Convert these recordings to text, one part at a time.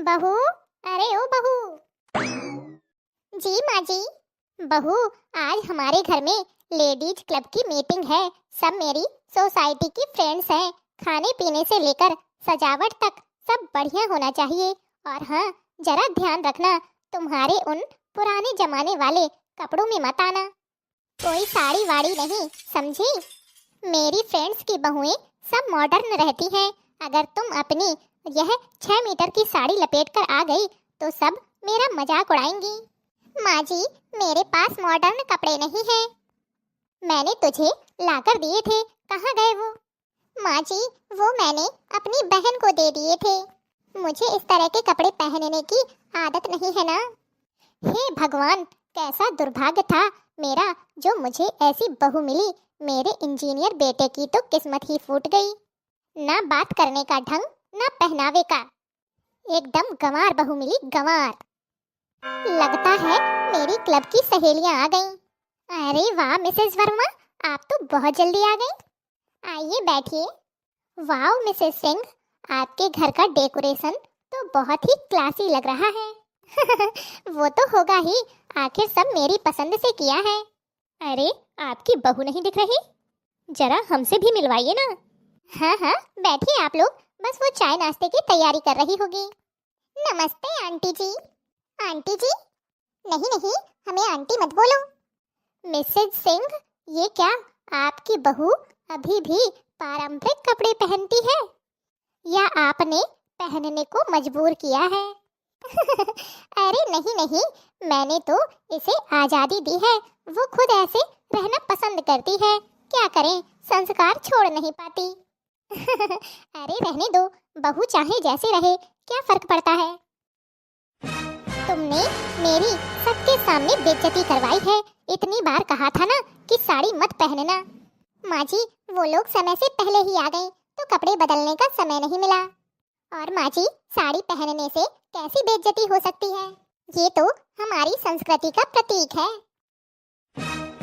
बहू, अरे ओ बहू। जी माँ जी। बहू, आज हमारे घर में लेडीज क्लब की मीटिंग है। सब मेरी सोसाइटी की फ्रेंड्स हैं। खाने पीने से लेकर सजावट तक सब बढ़िया होना चाहिए। और हाँ, जरा ध्यान रखना, तुम्हारे उन पुराने जमाने वाले कपड़ों में मत आना। कोई साड़ी वाड़ी नहीं, समझी? मेरी फ्रेंड्स की बहुएं सब मॉडर्न रहती हैं। अगर तुम अपनी यह 6 मीटर की साड़ी लपेट कर आ गई तो सब मेरा मजाक उड़ाएंगी। माँ जी, मेरे पास मॉडर्न कपड़े नहीं हैं। मैंने तुझे लाकर दिए थे, कहाँ गए वो? माँ जी, वो मैंने अपनी बहन को दे दिए थे। मुझे इस तरह के कपड़े पहनने की आदत नहीं है ना। हे भगवान, कैसा दुर्भाग्य था मेरा जो मुझे ऐसी बहू मिली। मेरे इंजीनियर बेटे की तो किस्मत ही फूट गई। ना बात करने का ढंग, ना पहनावे का, एकदम गंवार बहू मिली, गंवार। लगता है मेरी क्लब की सहेलियां आ गईं। अरे वाह मिसेस वर्मा, आप तो बहुत जल्दी आ गईं। आइए बैठिए। वाह मिसेस सिंह, आपके घर का डेकोरेशन तो बहुत ही क्लासी लग रहा है। वो तो होगा ही, आखिर सब मेरी पसंद से किया है। अरे, आपकी बहू नहीं दिख रही? जरा हमसे भी मिलवाइए ना। हाँ हाँ, बैठिए आप लोग, बस वो चाय नाश्ते की तैयारी कर रही होगी। नमस्ते आंटी जी। आंटी जी? नहीं नहीं, हमें आंटी मत बोलो। मिसेज सिंह, ये क्या आपकी बहू अभी भी पारंपरिक कपड़े पहनती है या आपने पहनने को मजबूर किया है? अरे नहीं नहीं, मैंने तो इसे आजादी दी है। वो खुद ऐसे रहना पसंद करती है, क्या करें, संस्कार छोड़ नहीं पाती। अरे रहने दो, बहू चाहे जैसे रहे, क्या फर्क पड़ता है। तुमने मेरी सबके सामने बेइज्जती करवाई है। इतनी बार कहा था ना कि साड़ी मत पहनना। माँ जी, वो लोग समय से पहले ही आ गए तो कपड़े बदलने का समय नहीं मिला। और माँ जी, साड़ी पहनने से कैसी बेइज्जती हो सकती है? ये तो हमारी संस्कृति का प्रतीक है।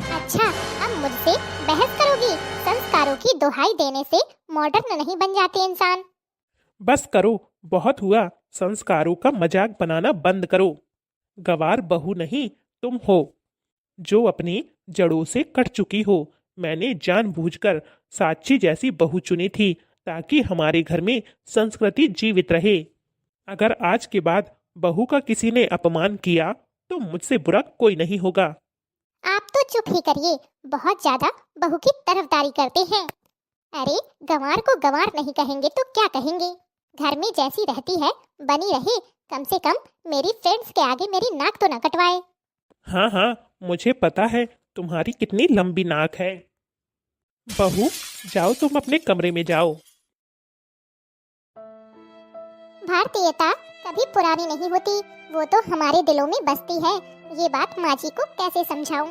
अच्छा, अब मुझसे बहस करोगी? संस्कारों की दुहाई देने से मॉडर्न नहीं बन जाते इंसान। बस करो, बहुत हुआ। संस्कारों का मजाक बनाना बंद करो। गवार बहू नहीं तुम हो, जो अपनी जड़ों से कट चुकी हो। मैंने जानबूझकर साक्षी जैसी बहू चुनी थी ताकि हमारे घर में संस्कृति जीवित रहे। अगर आज के बाद बहू का किसी ने अपमान किया तो मुझसे बुरा कोई नहीं होगा। आप तो चुप ही करिए, बहुत ज्यादा बहू की तरफदारी करते हैं। अरे, गंवार को गंवार नहीं कहेंगे तो क्या कहेंगे? घर में जैसी रहती है बनी रहे, कम से कम मेरी फ्रेंड्स के आगे मेरी नाक तो न कटवाए। हाँ हाँ, मुझे पता है तुम्हारी कितनी लंबी नाक है। बहू, जाओ तुम अपने कमरे में जाओ। भारतीयता कभी पुरानी नहीं होती, वो तो हमारे दिलों में बसती है। ये बात माँ जी को कैसे समझाऊं?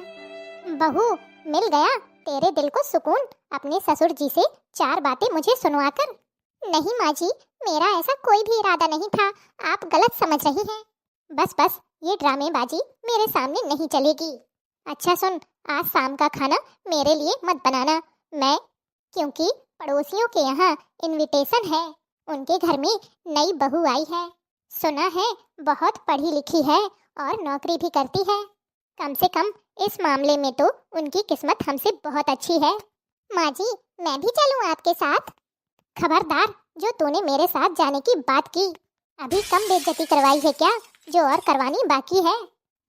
बहू, मिल गया तेरे दिल को सुकून अपने ससुर जी से 4 बातें मुझे सुनवाकर। नहीं माँ जी, मेरा ऐसा कोई भी इरादा नहीं था, आप गलत समझ रही हैं। बस बस, ये ड्रामेबाजी मेरे सामने नहीं चलेगी। अच्छा सुन, आज शाम का खाना मेरे लिए मत बनाना। मैं, क्योंकि पड़ोसियों के यहाँ इनविटेशन है। उनके घर में नई बहू आई है। सुना है बहुत पढ़ी लिखी है और नौकरी भी करती है। कम से कम इस मामले में तो उनकी किस्मत हमसे बहुत अच्छी है। माँ जी, मैं भी चलूँ आपके साथ? खबरदार, जो तूने मेरे साथ जाने की बात की, अभी कम बेइज्जती करवाई है क्या, जो और करवानी बाकी है?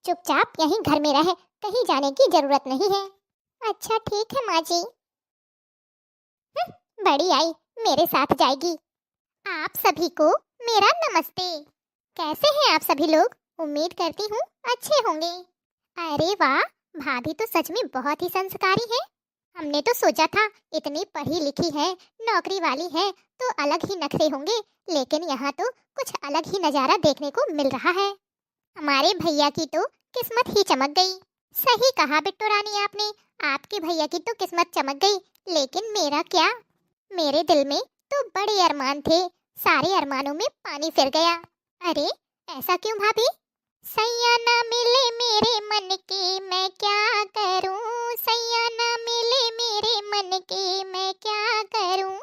चुपचाप यहीं घर में रह, कहीं जाने की जरूरत नहीं है। अच्छा ठीक है माँ जी। बड़ी आई, मेरे साथ जाएगी। आप सभी को मेरा नमस्ते। कैसे हैं आप सभी लोग? उम्मीद करती हूँ अच्छे होंगे। अरे वाह, भाभी तो सच में बहुत ही संस्कारी है। हमने तो सोचा था इतनी पढ़ी लिखी है, नौकरी वाली है तो अलग ही नखरे होंगे, लेकिन यहाँ तो कुछ अलग ही नजारा देखने को मिल रहा है। हमारे भैया की तो किस्मत ही चमक गई। सही कहा बिट्टू रानी आपने, आपके भैया की तो किस्मत चमक गई, लेकिन मेरा क्या? मेरे दिल में तो बड़े अरमान थे, सारे अरमानों में पानी फिर गया। अरे ऐसा क्यों भाभी? सैया ना मिले मेरे मन के मैं क्या करूं, सैया ना मिले मेरे मन के मैं क्या करूं।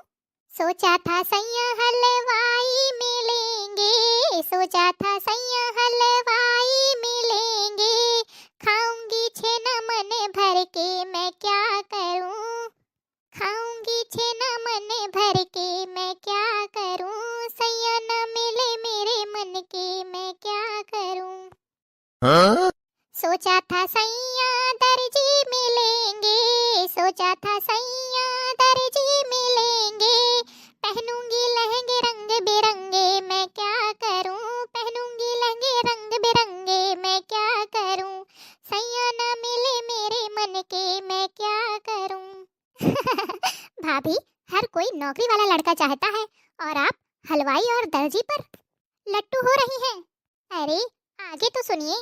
सोचा था सैया हलवाई मिलेंगे, सोचा नौकरी वाला लड़का चाहता है और आप हलवाई और दर्जी पर लट्टू हो रही हैं। अरे आगे तो सुनिए।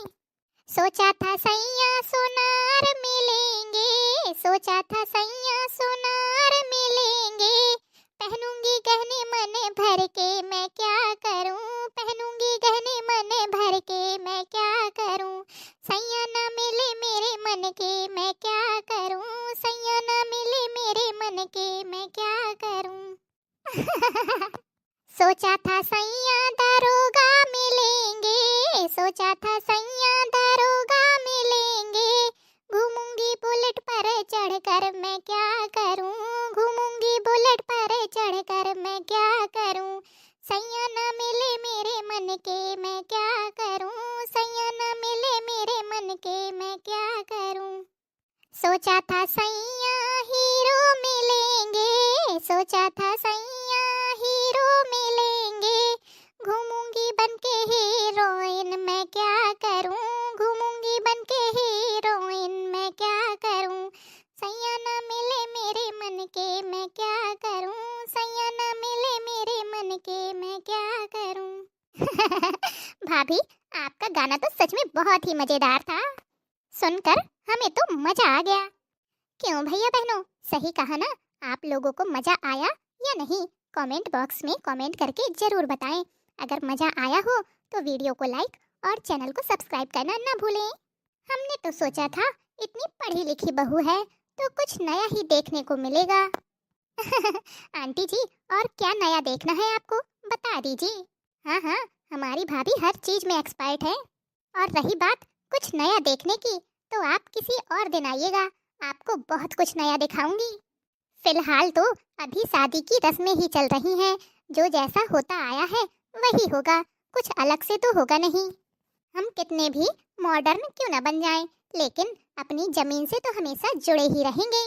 सोचा था सैया सोनार मिलेंगे, सोचा था सैया सोनार मिलेंगे, पहनूंगी गहने मन भर के मैं क्या करूं, पहनूंगी गहने मन भर के मैं क्या करूं, सैया ना मिले मेरे मन के मैं क्या करूं, सैया ना मिले मेरे मन के मैं क्या करूं। सोचा था सैया दारोगा मिलेंगे, सोचा था सैया दारोगा मिलेंगे, घूमूंगी बुलेट पर चढ़कर मैं क्या करूं, घूमूंगी बुलेट पर चढ़कर मैं क्या करूं, सैया ना मिले मेरे मन के मैं क्या करूं, सैया ना मिले मेरे मन के मैं क्या करूं। सोचा था सैया हीरो मिलेंगे, सोचा था सैया हीरो मिलेंगे, घूमूंगी बनके हीरोइन मैं क्या करूं, घूमूंगी बनके हीरोइन मैं क्या करूं, सैया ना मिले मेरे मन के मैं क्या करूं, सैया ना मिले मेरे मन के मैं क्या करूं। भाभी आपका गाना तो सच में बहुत ही मजेदार था, सुनकर हमें तो मजा आ गया। क्यों भैया बहनों, सही कहा ना? आप लोगों को मजा आया या नहीं? कमेंट बॉक्स में कमेंट करके जरूर बताएं। अगर मजा आया हो तो वीडियो को लाइक और चैनल को सब्सक्राइब करना ना भूलें। हमने तो सोचा था इतनी पढ़ी लिखी बहू है तो कुछ नया ही देखने को मिलेगा। आंटी जी, और क्या नया देखना है आपको, बता दीजिए। हाँ हाँ, हमारी भाभी हर चीज में एक्सपर्ट है। और रही बात कुछ नया देखने की, तो आप किसी और दिन आइएगा, आपको बहुत कुछ नया दिखाऊंगी। फिलहाल तो अभी शादी की रस्में ही चल रही हैं, जो जैसा होता आया है वही होगा, कुछ अलग से तो होगा नहीं। हम कितने भी मॉडर्न क्यों ना बन जाएं, लेकिन अपनी जमीन से तो हमेशा जुड़े ही रहेंगे।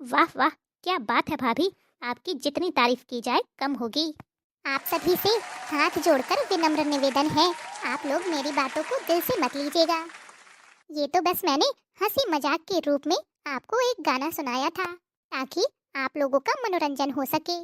वाह वाह, क्या बात है भाभी, आपकी जितनी तारीफ की जाए कम होगी। आप सभी से हाथ जोड़कर विनम्र निवेदन है, आप लोग मेरी बातों को दिल से मत लीजिएगा। ये तो बस मैंने हंसी मजाक के रूप में आपको एक गाना सुनाया था, ताकि आप लोगों का मनोरंजन हो सके।